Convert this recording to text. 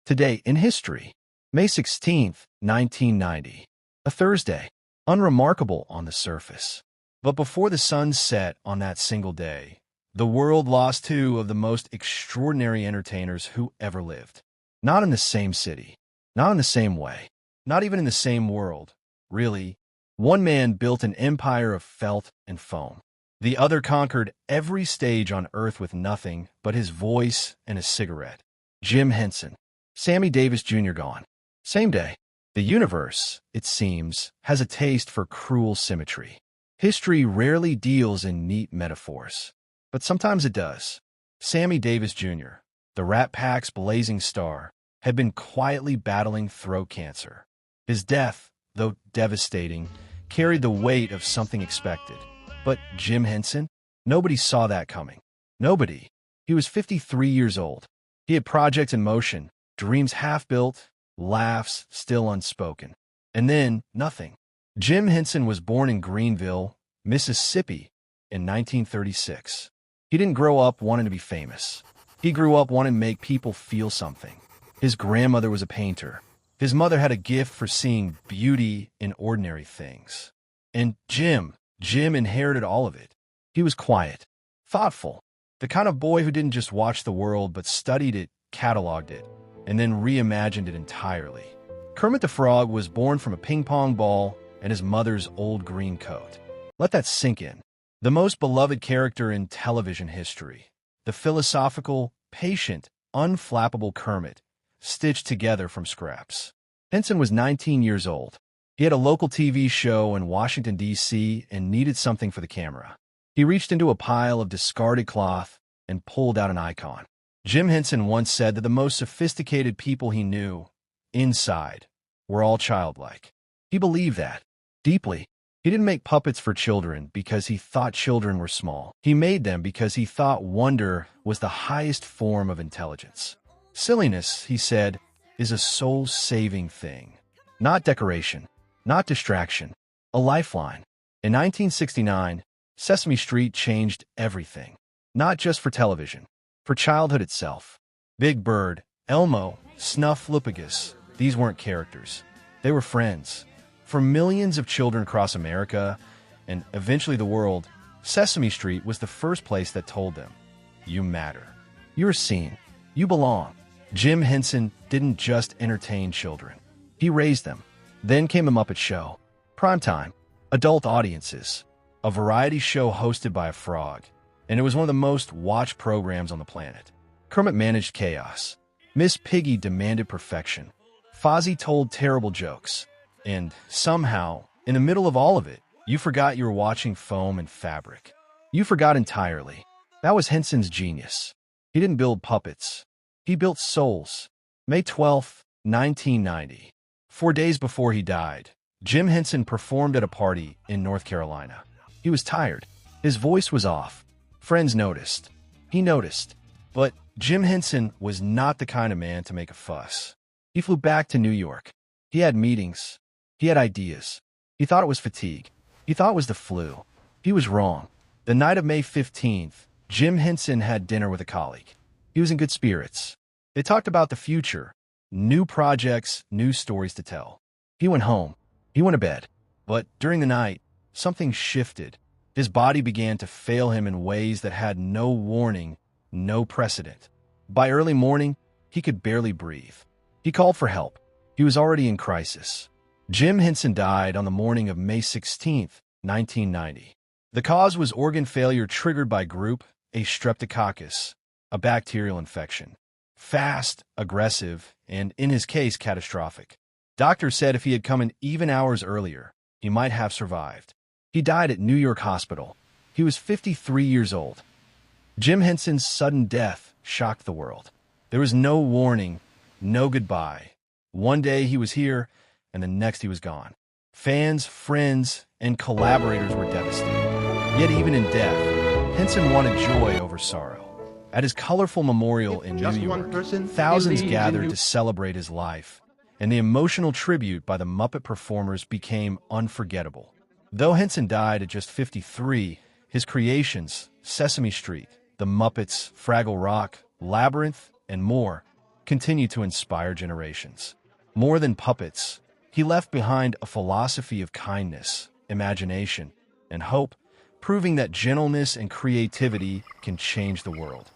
Today in history, May 16th, 1990, a Thursday, unremarkable on the surface. But before the sun set on that single day, the world lost two of the most extraordinary entertainers who ever lived. Not in the same city, not in the same way, not even in the same world. Really, one man built an empire of felt and foam. The other conquered every stage on earth with nothing but his voice and a cigarette. Jim Henson. Sammy Davis Jr. gone. Same day. The universe, it seems, has a taste for cruel symmetry. History rarely deals in neat metaphors, but sometimes it does. Sammy Davis Jr., the Rat Pack's blazing star, had been quietly battling throat cancer. His death, though devastating, carried the weight of something expected. But Jim Henson? Nobody saw that coming. Nobody. He was 53 years old. He had projects in motion, dreams half-built, laughs still unspoken. And then, nothing. Jim Henson was born in Greenville, Mississippi, in 1936. He didn't grow up wanting to be famous. He grew up wanting to make people feel something. His grandmother was a painter. His mother had a gift for seeing beauty in ordinary things. And Jim inherited all of it. He was quiet, thoughtful, the kind of boy who didn't just watch the world but studied it, cataloged it, and then reimagined it entirely. Kermit the Frog was born from a ping-pong ball and his mother's old green coat. Let that sink in. The most beloved character in television history. The philosophical, patient, unflappable Kermit, stitched together from scraps. Henson was 19 years old. He had a local TV show in Washington, D.C. and needed something for the camera. He reached into a pile of discarded cloth and pulled out an icon. Jim Henson once said that the most sophisticated people he knew, inside, were all childlike. He believed that, deeply. He didn't make puppets for children because he thought children were small. He made them because he thought wonder was the highest form of intelligence. Silliness, he said, is a soul-saving thing. Not decoration, not distraction, a lifeline. In 1969, Sesame Street changed everything. Not just for television, for childhood itself. Big Bird, Elmo, Snuffleupagus, these weren't characters. They were friends. For millions of children across America, and eventually the world, Sesame Street was the first place that told them, you matter. You're seen. You belong. Jim Henson didn't just entertain children. He raised them. Then came a Muppet Show. Primetime. Adult audiences. A variety show hosted by a frog. And it was one of the most watched programs on the planet. Kermit managed chaos. Miss Piggy demanded perfection. Fozzie told terrible jokes. And somehow, in the middle of all of it, you forgot you were watching foam and fabric. You forgot entirely. That was Henson's genius. He didn't build puppets. He built souls. May 12th, 1990. 4 days before he died, Jim Henson performed at a party in North Carolina. He was tired. His voice was off. Friends noticed. He noticed. But Jim Henson was not the kind of man to make a fuss. He flew back to New York. He had meetings. He had ideas. He thought it was fatigue. He thought it was the flu. He was wrong. The night of May 15th, Jim Henson had dinner with a colleague. He was in good spirits. They talked about the future, new projects, new stories to tell. He went home. He went to bed. But during the night, something shifted. His body began to fail him in ways that had no warning, no precedent. By early morning, he could barely breathe. He called for help. He was already in crisis. Jim Henson died on the morning of May 16th, 1990. The cause was organ failure triggered by Group A streptococcus, a bacterial infection. Fast, aggressive, and in his case, catastrophic. Doctors said if he had come in even hours earlier, he might have survived. He died at New York Hospital. He was 53 years old. Jim Henson's sudden death shocked the world. There was no warning, no goodbye. One day he was here, and the next he was gone. Fans, friends, and collaborators were devastated. Yet even in death, Henson wanted joy over sorrow. At his colorful memorial in New York, thousands gathered to celebrate his life, and the emotional tribute by the Muppet performers became unforgettable. Though Henson died at just 53, his creations, Sesame Street, The Muppets, Fraggle Rock, Labyrinth, and more, continue to inspire generations. More than puppets, he left behind a philosophy of kindness, imagination, and hope, proving that gentleness and creativity can change the world.